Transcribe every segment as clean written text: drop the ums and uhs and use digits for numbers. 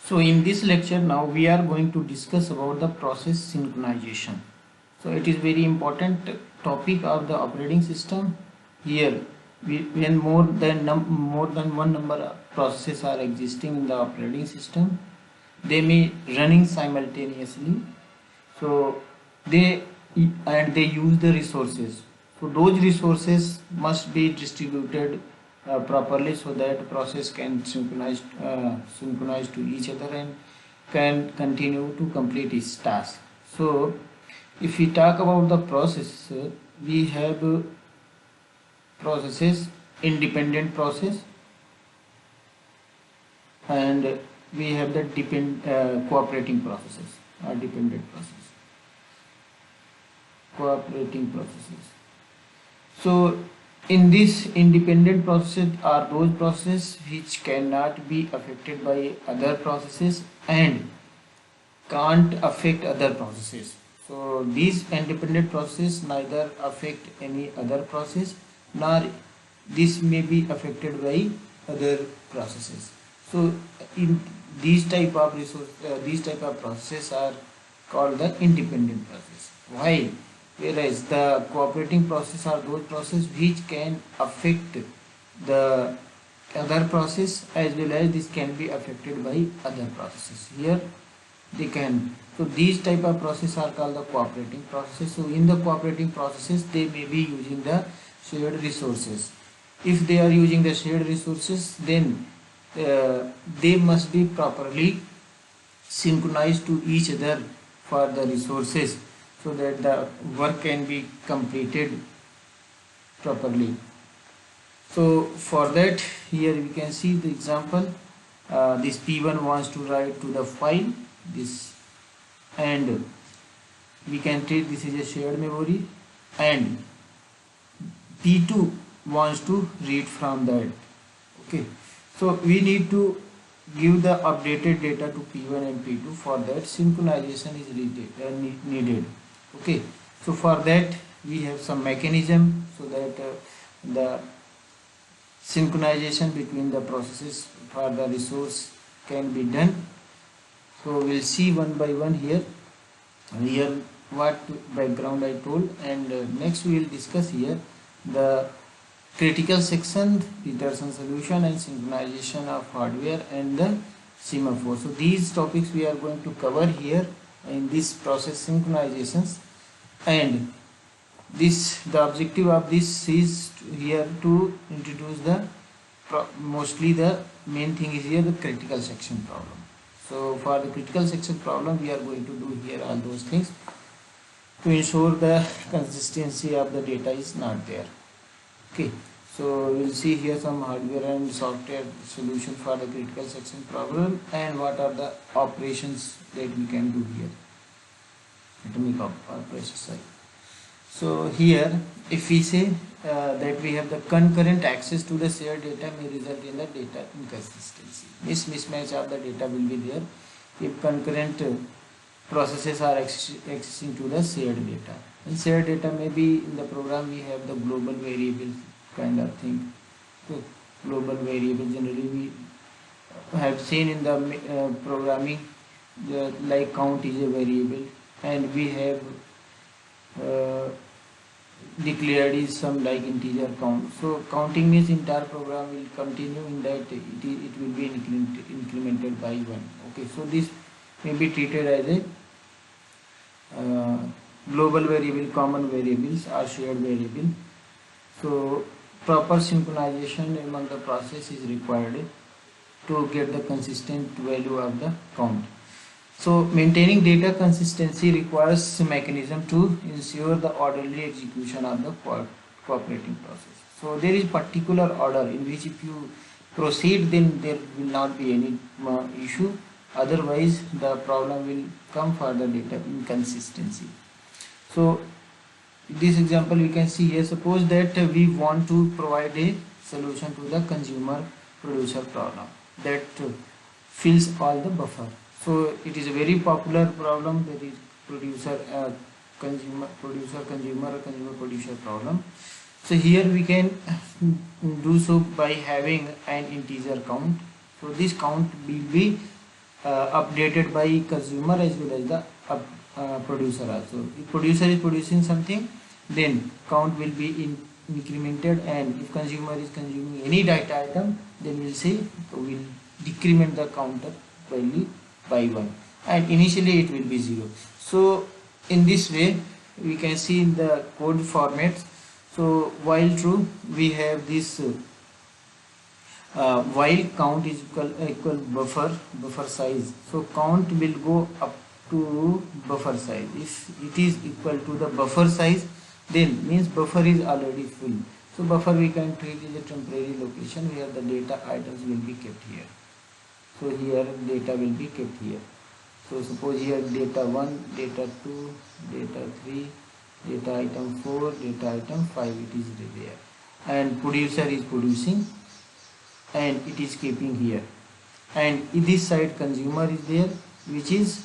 So in this lecture now we are going to discuss about the process synchronization. So it is very important topic of the operating system. Here when more than one number of processes are existing in the operating system, they may running simultaneously. So they use the resources. So those resources must be distributed properly so that process can synchronize to each other and can continue to complete its task. So if we talk about the process, we have processes, independent process, and we have the cooperating processes or dependent cooperating processes. So in this independent processes are those processes which cannot be affected by other processes and can't affect other processes. So these independent processes neither affect any other process nor this may be affected by other processes. So in these type of processes are called the independent process. Why? Whereas the cooperating process are those processes which can affect the other process as well as this can be affected by other processes. Here they can. So these type of processes are called the cooperating processes. So in the cooperating processes they may be using the shared resources. If they are using the shared resources, then they must be properly synchronized to each other for the resources so that the work can be completed properly. So for that, here we can see the example. This P1 wants to write to the file this, and we can treat this as a shared memory, and P2 wants to read from that. Okay, so we need to give the updated data to P1 and P2. For that synchronization is needed. Okay, so for that we have some mechanism so that the synchronization between the processes for the resource can be done. So we'll see one by one here what background I told, and next we will discuss here the critical section, Peterson solution, and synchronization of hardware and the semaphore. So these topics we are going to cover here in this process synchronizations, and the objective of this is here to introduce the mostly the main thing is here the critical section problem. So for the critical section problem we are going to do here all those things to ensure the consistency of the data is not there. Okay, so we'll see here some hardware and software solution for the critical section problem and what are the operations that we can do here. Atomic operations side. So here if we say that we have the concurrent access to the shared data may result in the data inconsistency. Mismatch of the data will be there if concurrent processes are accessing to the shared data. And shared data may be in the program we have the global variable kind of thing. So global variable generally we have seen in the programming like count is a variable, and we have declared is some like integer count. So counting means entire program will continue in that it will be incremented by 1. Okay, so this may be treated as a global variable, common variables or shared variable. So proper synchronization among the process is required to get the consistent value of the count. So maintaining data consistency requires a mechanism to ensure the orderly execution of the cooperating process. So there is particular order in which if you proceed then there will not be any issue, otherwise the problem will come for the data inconsistency. So this example we can see here, suppose that we want to provide a solution to the consumer producer problem that fills all the buffer. So it is a very popular problem, that is consumer producer problem. So here we can do so by having an integer count. So this count will be updated by consumer as well as the producer also. If producer is producing something, then count will be incremented, and if consumer is consuming any data item, then we'll decrement the counter value by 1, and initially it will be 0. So in this way we can see in the code formats. So while true, we have this while count is equal buffer size, so count will go up to buffer size. If it is equal to the buffer size, then means buffer is already full. So buffer we can treat as a temporary location where the data items will be kept here. So here data will be kept here. So suppose here data 1, data 2, data 3, data item 4, data item 5, it is there, and producer is producing and it is keeping here, and in this side consumer is there which is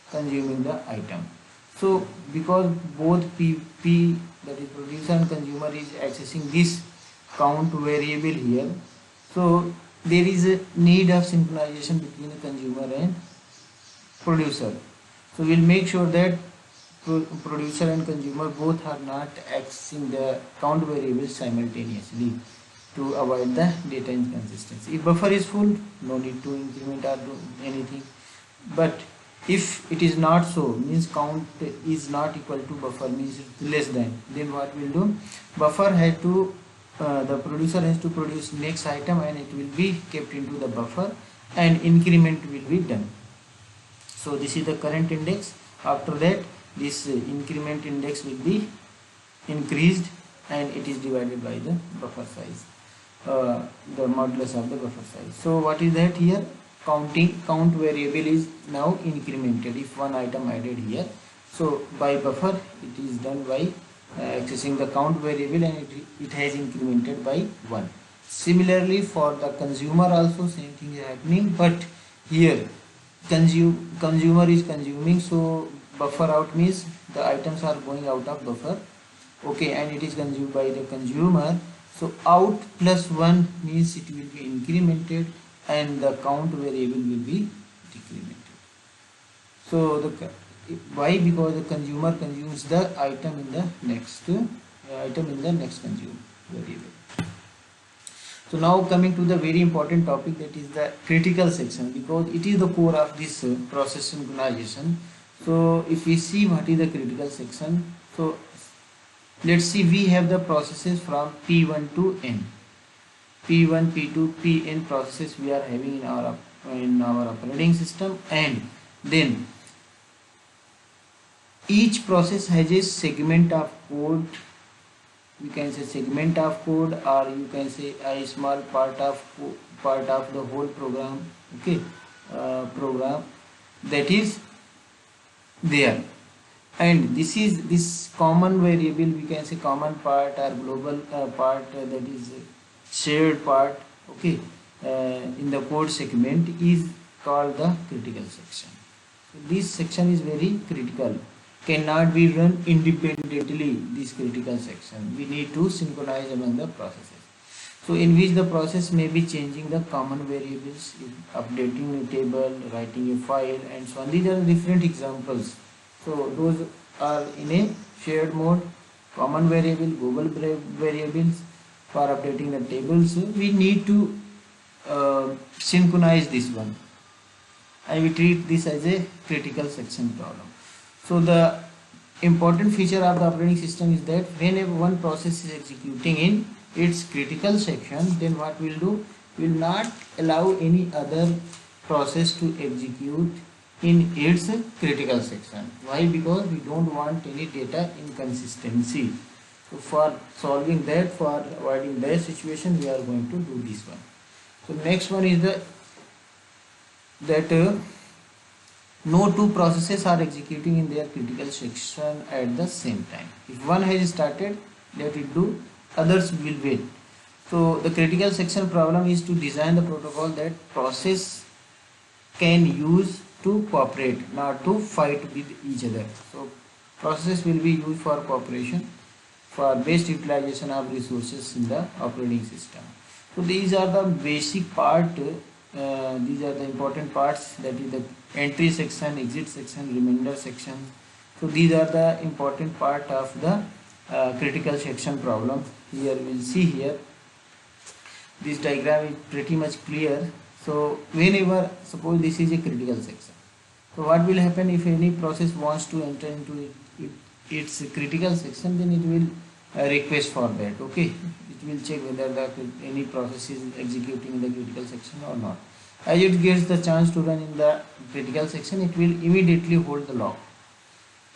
consuming the item. So because both P, that is producer and consumer, is accessing this count variable here, so there is a need of synchronization between the consumer and producer. So we'll make sure that producer and consumer both are not accessing the count variables simultaneously to avoid the data inconsistency. If buffer is full, no need to increment or do anything. But if it is not so, means count is not equal to buffer, means less than, then what we'll do, buffer has to the producer has to produce next item and it will be kept into the buffer and increment will be done. So this is the current index. After that, this increment index will be increased and it is divided by the buffer size, the modulus of the buffer size. So what is that here? Count variable is now incremented if one item added here. So by buffer it is done by accessing the count variable, and it has incremented by 1. Similarly for the consumer also same thing is happening, but here consumer is consuming, so buffer out means the items are going out of buffer, okay, and it is consumed by the consumer. So out plus 1 means it will be incremented and the count variable will be decremented. So why? Because the consumer consumes the item in the next consume variable. So now coming to the very important topic, that is the critical section, because it is the core of this process synchronization. So if we see what is the critical section, so let's see, we have the processes from P1 to N. P1, P2, Pn processes we are having in our operating system, and then each process has a segment of code. We can say segment of code, or you can say a small part of the whole program, okay, program that is there, and this common variable, we can say common part or global part, that is shared part, okay, in the code segment is called the critical section. So this section is very critical, cannot be run independently. This critical section we need to synchronize among the processes, so in which the process may be changing the common variables, updating a table, writing a file, and so on. These are different examples. So those are in a shared mode, common variable, global variables. For updating the tables, we need to synchronize this one, and we treat this as a critical section problem. So the important feature of the operating system is that whenever one process is executing in its critical section, then what we'll do, we will not allow any other process to execute in its critical section. Why? Because we don't want any data inconsistency. So for solving that, for avoiding that situation, we are going to do this one. So next one is that no two processes are executing in their critical section at the same time. If one has started, let it do, others will wait. So the critical section problem is to design the protocol that process can use to cooperate, not to fight with each other. So processes will be used for cooperation, for best utilization of resources in the operating system. So these are the basic part these are the important parts, that is the entry section, exit section, remainder section. So these are the important part of the critical section problem. Here we will see here this diagram is pretty much clear. So whenever, suppose this is a critical section, so what will happen if any process wants to enter into its critical section, then it will request for that. Okay, it will check whether any process is executing in the critical section or not. As it gets the chance to run in the critical section, it will immediately hold the lock.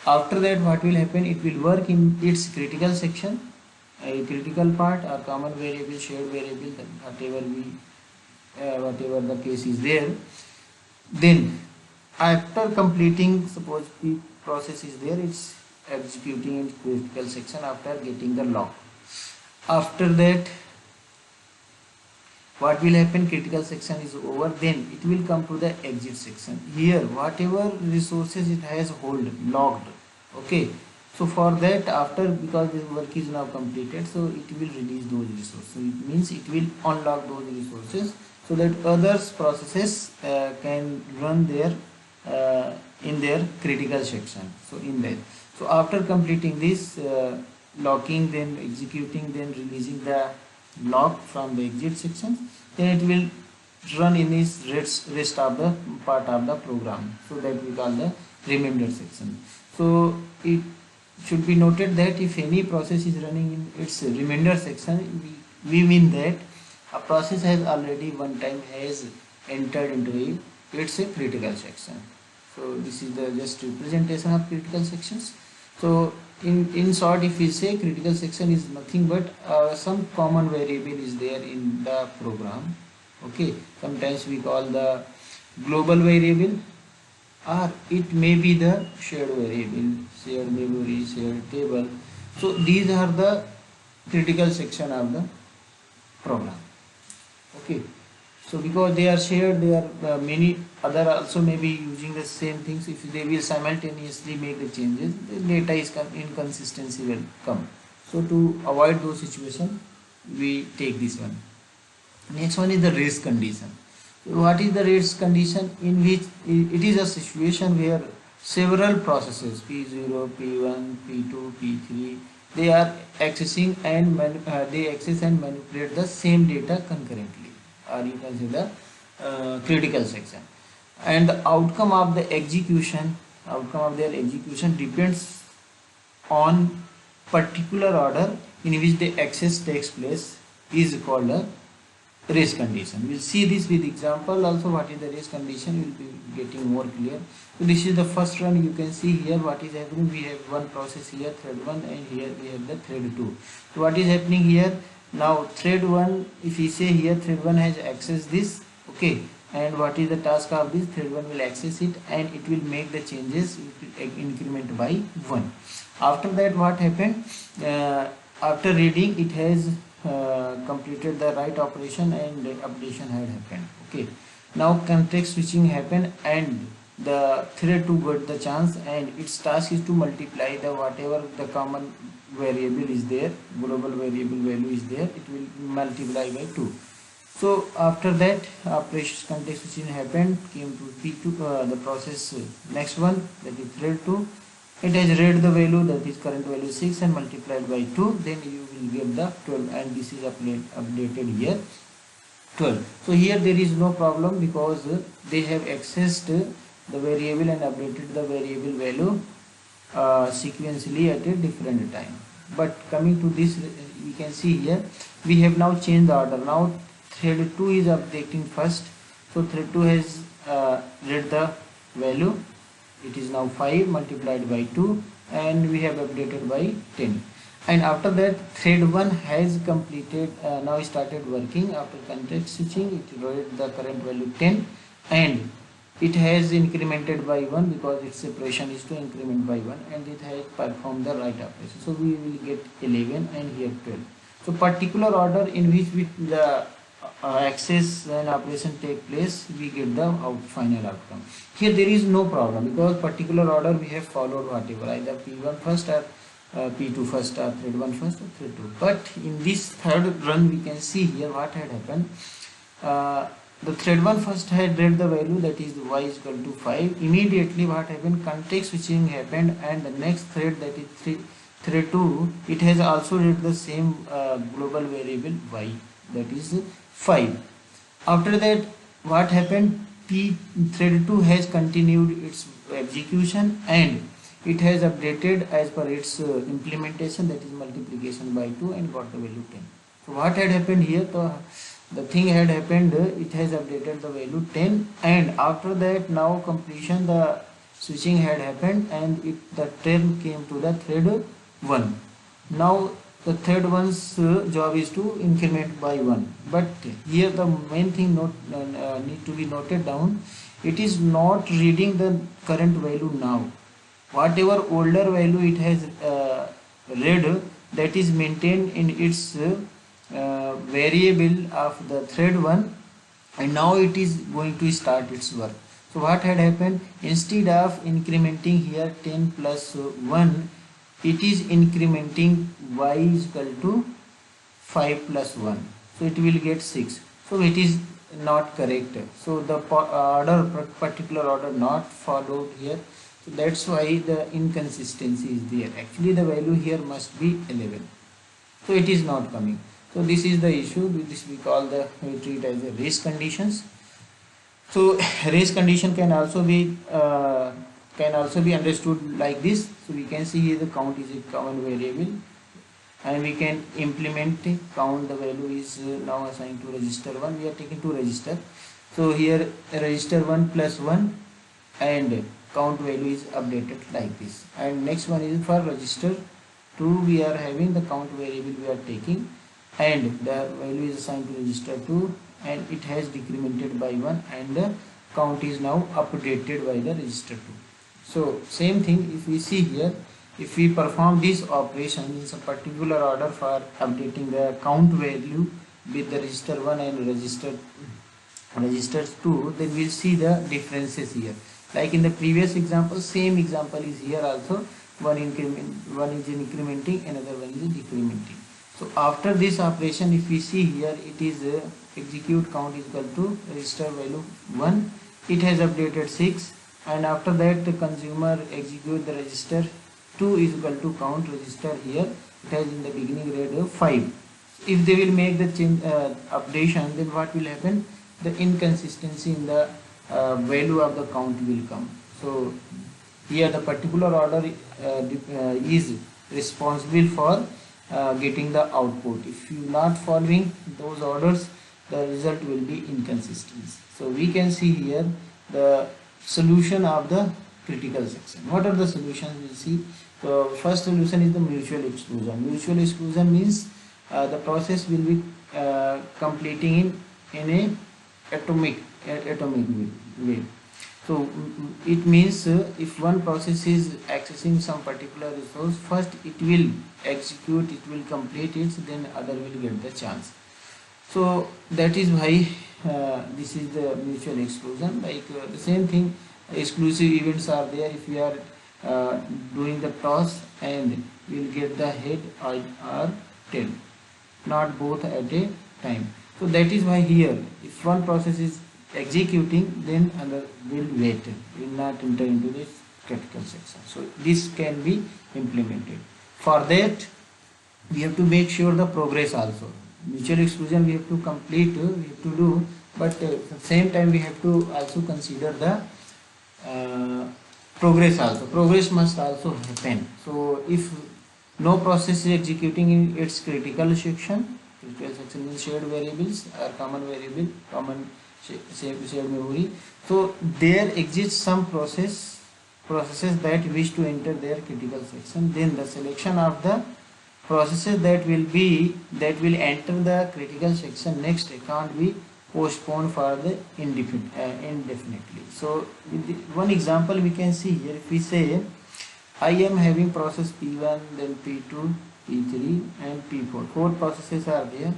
After that, what will happen, it will work in its critical section, a critical part or common variable, shared variable, whatever the case is there. Then after completing, suppose the process is there, it's executing in critical section after getting the lock. After that, what will happen, critical section is over, then it will come to the exit section. Here whatever resources it has hold locked. Okay, so for that, after, because this work is now completed, so it will release those resources. So it means it will unlock those resources so that others processes can run their in their critical section. So in that, so after completing this locking, then executing, then releasing the lock from the exit section, then it will run in this rest of the part of the program, so that we call the remainder section. So it should be noted that if any process is running in its remainder section, we mean that a process has already one time has entered into its critical section. So this is the just representation of critical sections. So in short, if we say critical section is nothing but some common variable is there in the program. Okay, sometimes we call the global variable, or it may be the shared variable, shared memory, shared table. So these are the critical section of the program. Okay, so because they are shared, there are many other also may be using the same things. If they will simultaneously make the changes, the data is inconsistency will come. So to avoid those situations, we take this one. Next one is the race condition. What is the race condition? In which it is a situation where several processes P0, P1, P2, P3, they are accessing and they access and manipulate the same data concurrently, or you can say the critical section, and the outcome of their execution depends on particular order in which the access takes place is called a race condition. We'll see this with example also. What is the race condition will be getting more clear. So this is the first run. You can see here what is happening. We have one process here, thread 1, and here we have the thread 2. So what is happening here? Now thread 1, if we say here thread 1 has accessed this, okay, and what is the task of this? Thread 1 will access it and it will make the changes, increment by 1. After that, what happened? After reading, it has completed the write operation and updation had happened. Okay, now context switching happened and the thread 2 got the chance, and its task is to multiply the whatever the common variable is there, global variable value is there, it will multiply by 2. So after that, operation context switching happened, came to P2, the process next one, that is thread 2. It has read the value, that is current value 6, and multiplied by 2, then you will get the 12, and this is updated here 12. So here there is no problem because they have accessed the variable and updated the variable value sequentially at a different time. But coming to this, we can see here we have now changed the order. Now thread 2 is updating first, so thread 2 has read the value, it is now 5 multiplied by 2, and we have updated by 10. And after that, thread 1 has completed, now started working. After context switching, it read the current value 10, and it has incremented by 1 because its operation is to increment by 1, and it has performed the write operation. So we will get 11 and here 12. So particular order in which the access and operation take place, we get the final outcome. Here there is no problem because particular order we have followed whatever, either P1 first or P2 first, or thread 1 first or thread 2. But in this third run, we can see here what had happened. The thread 1 first had read the value, that is y is equal to 5. Immediately what happened, context switching happened, and the next thread, that is thread 2, it has also read the same global variable y, that is 5. After that what happened, thread 2 has continued its execution and it has updated as per its implementation, that is multiplication by 2, and got the value 10. So what had happened here, the thing had happened, it has updated the value 10, and after that now completion, the switching had happened, and the term came to the thread 1. Now the thread 1's job is to increment by 1, but here the main thing need to be noted down, it is not reading the current value now. Whatever older value it has read, that is maintained in its variable of the thread 1, and now it is going to start its work. So what had happened, instead of incrementing here 10 plus 1, it is incrementing y is equal to 5 plus 1, so it will get 6. So it is not correct, so the particular order not followed here. So that's why the inconsistency is there. Actually the value here must be 11, so it is not coming. So this is the issue. This we call we treat as a race conditions. So race condition can also be understood like this. So we can see here the count is a common variable, and we can implement count. The value is now assigned to register 1. We are taking to register. So here register 1 plus 1, and count value is updated like this. And next one is for register 2, we are having the count variable we are taking, and the value is assigned to register 2, and it has decremented by 1, and the count is now updated by the register 2. So same thing, if we see here, if we perform this operation in some particular order for updating the count value with the register 1 and registers 2, then we'll see the differences here. Like in the previous example, same example is here also. One is incrementing, another one is decrementing. So after this operation, if we see here, it is execute count is equal to register value 1. It has updated 6, and after that the consumer execute the register 2 is equal to count register here. It has in the beginning read 5. If they will make the change updation, then what will happen? The inconsistency in the value of the count will come. So here the particular order is responsible for getting the output. If you not following those orders, the result will be inconsistent. So we can see here the solution of the critical section. What are the solutions? We'll see. So first solution is the mutual exclusion. Mutual exclusion means the process will be completing in a atomic way. So it means if one process is accessing some particular resource, first it will execute, it will complete it, then other will get the chance. So that is why this is the mutual exclusion. Like the same thing, exclusive events are there. If we are doing the toss, and we will get the head or tail, not both at a time. So that is why here, if one process is executing, then other will wait, will not enter into this critical section. So this can be implemented. For that, we have to make sure the progress also. Mutual exclusion we have to complete, we have to do, but at the same time we have to also consider the progress also. Progress must also happen. So if no process is executing in its critical section means shared variables or common variable, common shared memory. So there exists some processes that wish to enter their critical section. Then the selection of the processes that will enter the critical section next can't be postponed for the indefinitely. So one example we can see here, if we say I am having process P1, then P2, P3 and P4. 4 processes are there,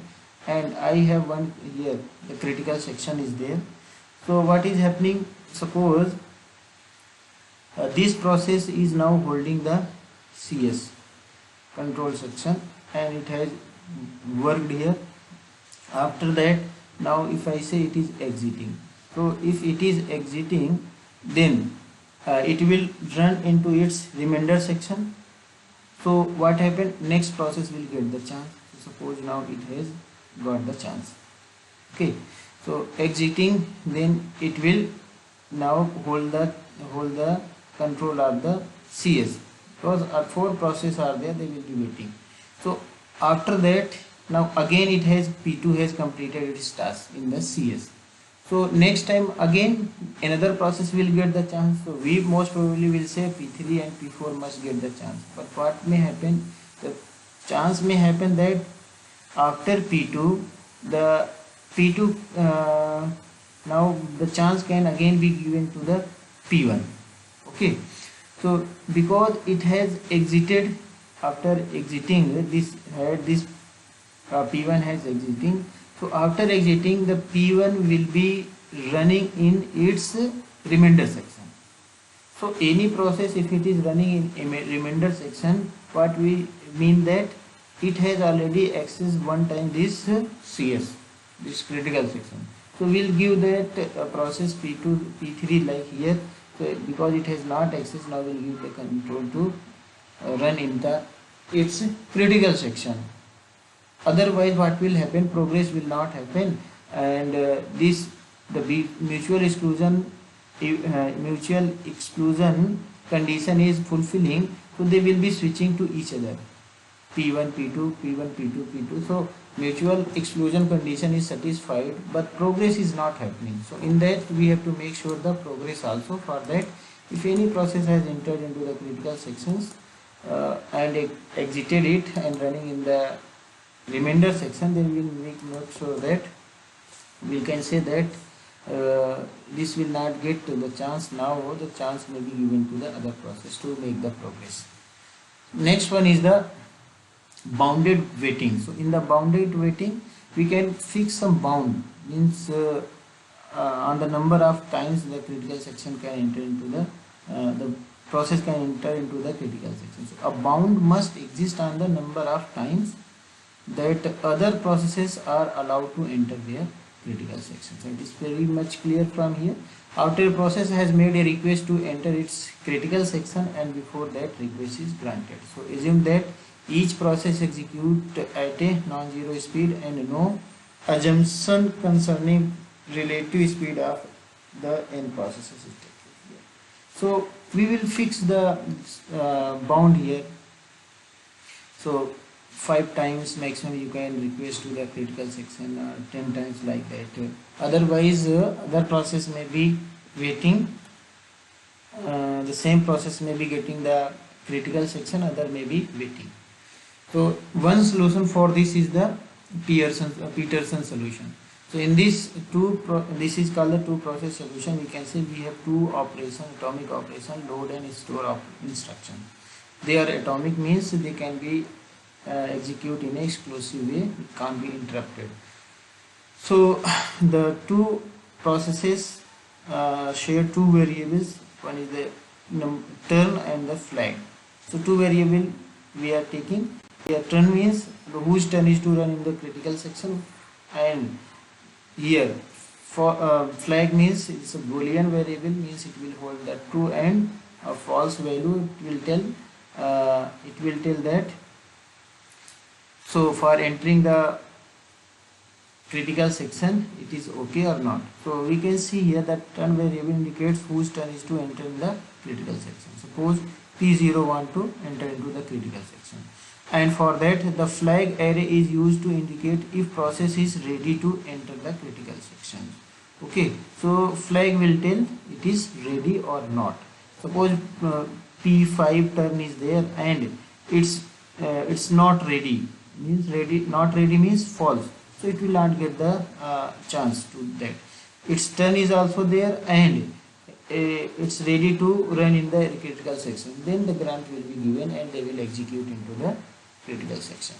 and I have one here, the critical section is there. So what is happening? Suppose this process is now holding the CS control section, and it has worked here. After that Now if I say it is exiting, so if it is exiting, then it will run into its remainder section. So what happened, next process will get the chance. So suppose now it has got the chance. Okay, so exiting, then it will now hold the control of the CS, because 4 processes are there, they will be waiting. So after that, now again it has P2 has completed its task in the CS. So next time again another process will get the chance. So we most probably will say P3 and P4 must get the chance. But what may happen, the chance may happen that after P2, the P2 now the chance can again be given to the P1. Okay, so because it has exited, after exiting this P1 has exiting, so after exiting the P1 will be running in its remainder section. So any process, if it is running in a remainder section, what we mean that it has already accessed one time this CS, this critical section. So we'll give that process P2 P3 like here. So because it has not accessed, now we'll give the control to run in the its critical section. Otherwise what will happen, progress will not happen, and the mutual exclusion condition is fulfilling, so they will be switching to each other, P1 P2 P1 P2 P2. So mutual exclusion condition is satisfied, but progress is not happening. So in that we have to make sure the progress also. For that, if any process has entered into the critical sections and exited it and running in the remainder section, then we will make sure that we can say that this will not get to the chance. Now the chance may be given to the other process to make the progress. Next one is the bounded waiting. So in the bounded waiting, we can fix some bound, means on the number of times the critical section can enter into the process can enter into the critical section. So a bound must exist on the number of times that other processes are allowed to enter their critical section. So it is very much clear from here. After a process has made a request to enter its critical section, and before that request is granted. So assume that each process execute at a non-zero speed and no assumption concerning relative speed of the end processes is taken here. So we will fix the bound here. So 5 times maximum you can request to the critical section, 10 times like that. Otherwise other process may be waiting, the same process may be getting the critical section, other may be waiting. So one solution for this is the Peterson solution. So in this this is called the two process solution. We can say we have two operation, atomic operation, load and store instruction. They are atomic, means they can be execute in an exclusive way, it can't be interrupted. So the two processes share two variables. One is the turn and the flag. So two variable we are taking. Here turn means whose turn is to run in the critical section, and here for flag means it's a boolean variable, means it will hold the true and a false value. It will tell that. So for entering the critical section, it is okay or not. So we can see here that turn variable indicates whose turn is to enter in the critical section. Suppose P0 want to enter into the critical section, and for that the flag array is used to indicate if process is ready to enter the critical section. Okay, so flag will tell it is ready or not. Suppose P5 turn is there and it's not ready, means not ready means false, so it will not get the chance to that. Its turn is also there and it's ready to run in the critical section, then the grant will be given and they will execute into the critical section.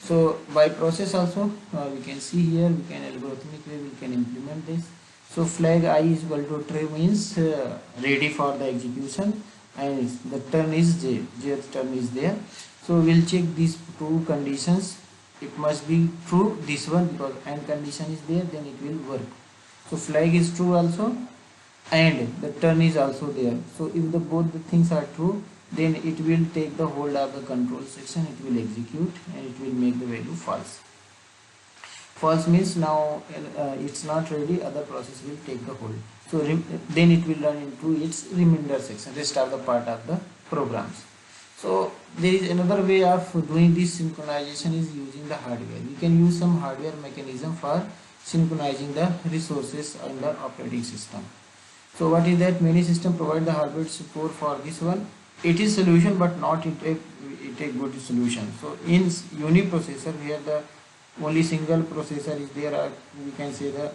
So by process also we can see here, we can algorithmically we can implement this. So flag I is equal to true means ready for the execution, and the turn is J, Jth turn is there. So we'll check these two conditions it must be true this one, because and condition is there, then it will work. So flag is true also, and the turn is also there. So if the both the things are true, then it will take the hold of the control section, it will execute, and it will make the value false. False means now it's not ready, other process will take the hold. So then it will run into its remainder section, rest of the part of the programs. So there is another way of doing this synchronization is using the hardware. We can use some hardware mechanism for synchronizing the resources on the operating system. So what is that? Many systems provide the hardware support for this one. It is solution, but not it a good solution. So in uniprocessor, where the only single processor is there, or we can say the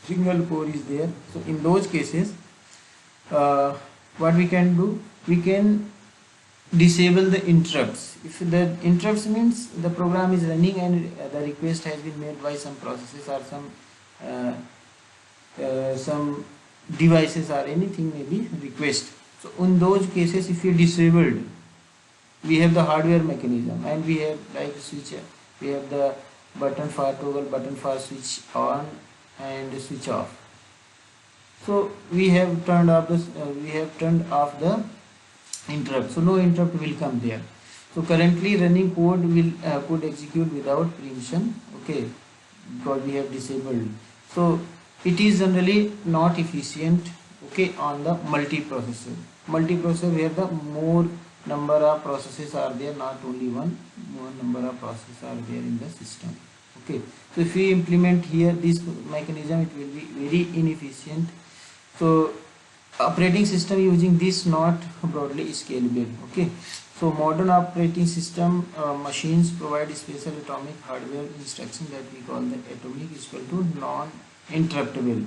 single core is there. So in those cases, what we can do, we can disable the interrupts. If the interrupts means the program is running and the request has been made by some processes or some devices or anything may be request. So in those cases, if you disabled, we have the hardware mechanism, and we have like switch, we have the button for toggle, button for switch on and switch off. So we have turned off the interrupt, so no interrupt will come there. So currently running code will could execute without permission, okay, because we have disabled. So it is generally not efficient, okay, on the multiprocessor where the more number of processes are there, not only one, more number of processes are there in the system, okay. So if we implement here this mechanism, it will be very inefficient. So operating system using this not broadly scalable, okay. So modern operating system machines provide special atomic hardware instruction that we call the atomic is equal to non-interruptible,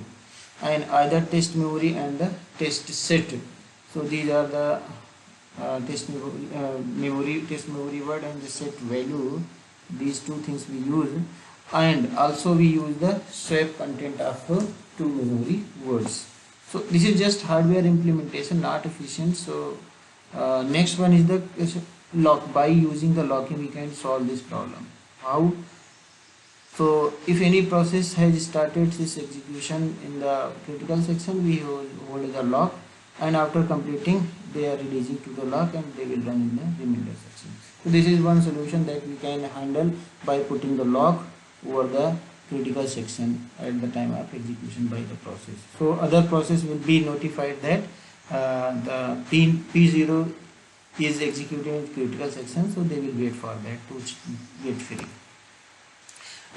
and either test memory and the test set. So these are the test memory word and the set value. These two things we use, and also we use the swap content of two memory words. So this is just hardware implementation, not efficient. So next one is the lock. By using the locking, we can solve this problem. How? So if any process has started its execution in the critical section, we hold the lock, and after completing, they are releasing to the lock, and they will run in the remainder section. So this is one solution that we can handle by putting the lock over the critical section at the time of execution by the process. So other process will be notified that the P0 is executed in critical section, so they will wait for that to get free.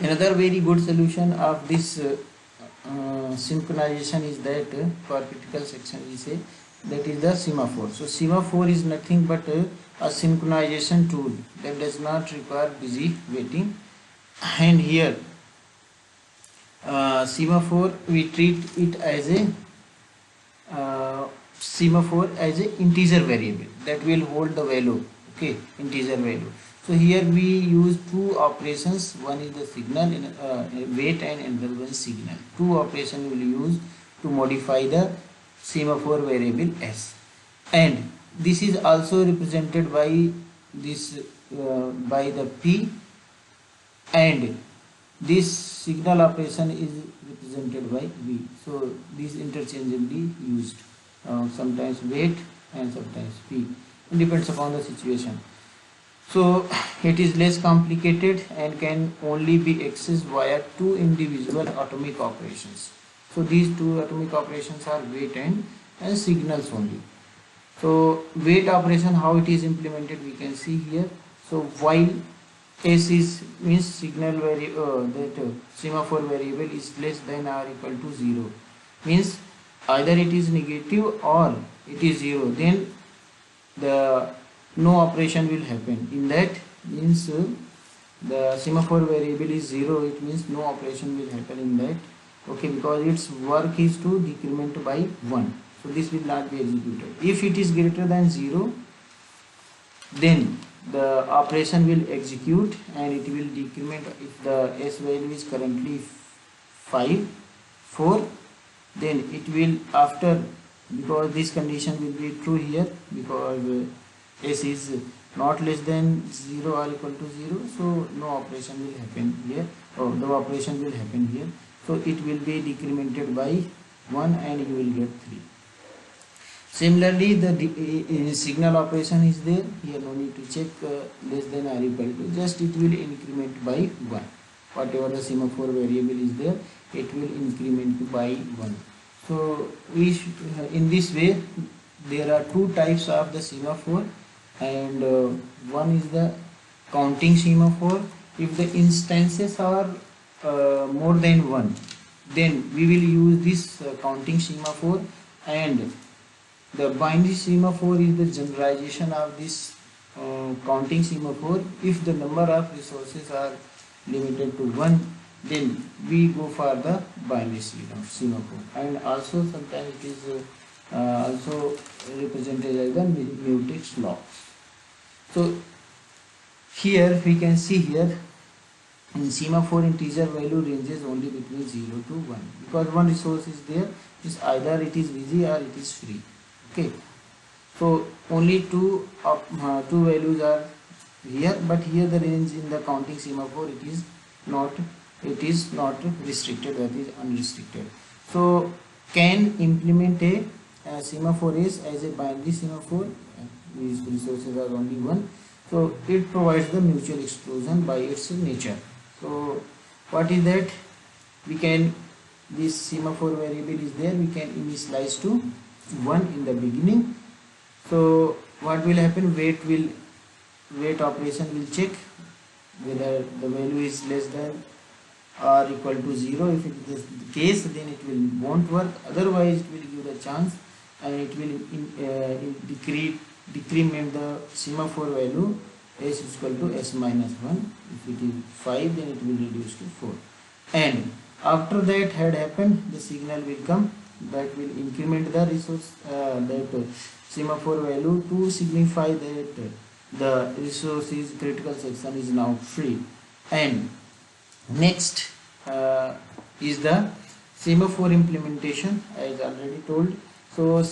Another very good solution of this synchronization is that for critical section we say that is the semaphore. So semaphore is nothing but a synchronization tool that does not require busy waiting. And here semaphore, we treat it as a semaphore as a integer variable that will hold the value, okay, integer value. So here we use two operations, one is the signal wait and another one signal. Two operations will use to modify the semaphore variable s, and this is also represented by this by the p, and this signal operation is represented by v. So these interchangeably used, sometimes wait and sometimes p, it depends upon the situation. So it is less complicated and can only be accessed via two individual atomic operations. So these two atomic operations are wait and signals only. So wait operation, how it is implemented, we can see here. So while s is means signal variable, that semaphore variable is less than or equal to 0, means either it is negative or it is 0, then the no operation will happen. In that means the semaphore variable is 0, it means no operation will happen in that, okay, because its work is to decrement by 1. So this will not be executed. If it is greater than 0, then the operation will execute and it will decrement. If the s value is currently 4, then it will, after, because this condition will be true here, because s is not less than 0 or equal to 0, so no operation will happen here, or the operation will happen here. So it will be decremented by 1 and you will get 3. Similarly, the signal operation is there. Here no need to check less than or equal to, just it will increment by 1. Whatever the semaphore variable is there, it will increment by 1. So we in this way there are two types of the semaphore, and one is the counting semaphore. If the instances are more than one, then we will use this counting semaphore, and the binary semaphore is the generalization of this counting semaphore. If the number of resources are limited to 1, then we go for the binary semaphore, and also sometimes it is also represented as the mutex law. So here we can see here in semaphore integer value ranges only between 0 to 1, because one resource is there, is either it is busy or it is free. Okay, so only two values are here, but here the range in the counting semaphore it is not restricted, that is unrestricted. So can implement a semaphore is as a binary semaphore. These resources are only one, so it provides the mutual exclusion by its nature. So what is that? We can, this semaphore variable is there, we can initialize to 1 in the beginning. So what will happen? Wait operation will check whether the value is less than or equal to 0. If it is the case, then it won't work. Otherwise, it will give the chance, and it will decrement the semaphore value s is equal to s minus 1. If it is 5, then it will reduce to 4. And after that had happened, the signal will come that will increment the resource that semaphore value to signify that the resource is critical section is now free. And next is the semaphore implementation, as already told. So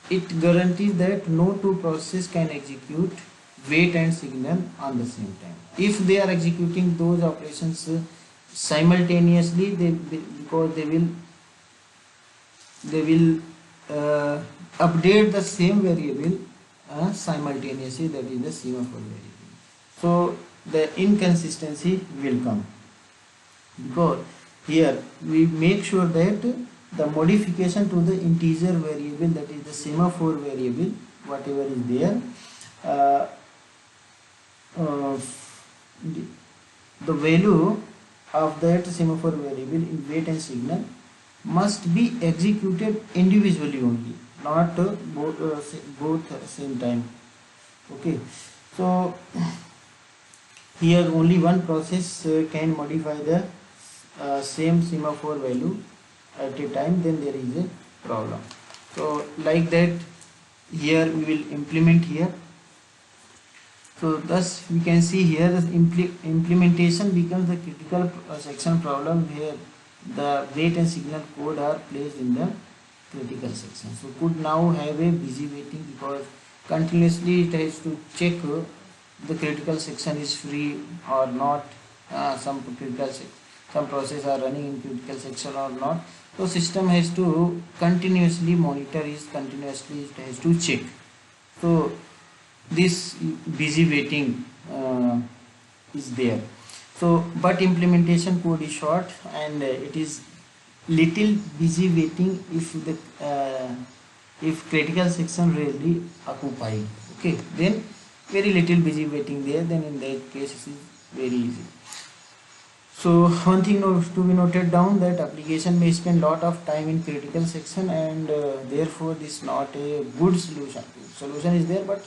it guarantees that no two processes can execute wait and signal on the same time. If they are executing those operations simultaneously, because they will update the same variable simultaneously, that is the semaphore variable. So the inconsistency will come, because here we make sure that the modification to the integer variable, that is the semaphore variable, whatever is there, the value of that semaphore variable in wait and signal must be executed individually only, not both same time. Okay, so here only one process can modify the same semaphore value at a time, then there is a problem. So like that, here we will implement here. So thus we can see here the implementation becomes the critical section problem, where the wait and signal code are placed in the critical section. So could now have a busy waiting, because continuously it has to check the critical section is free or not, some process are running in critical section or not. So system has to continuously monitor, it has to check. So this busy waiting is there. So but implementation code is short, and it is little busy waiting if critical section really occupied. Okay, then very little busy waiting there, then in that case it is very easy. So one thing to be noted down, that application may spend lot of time in critical section, and therefore this is not a good solution. Solution is there, but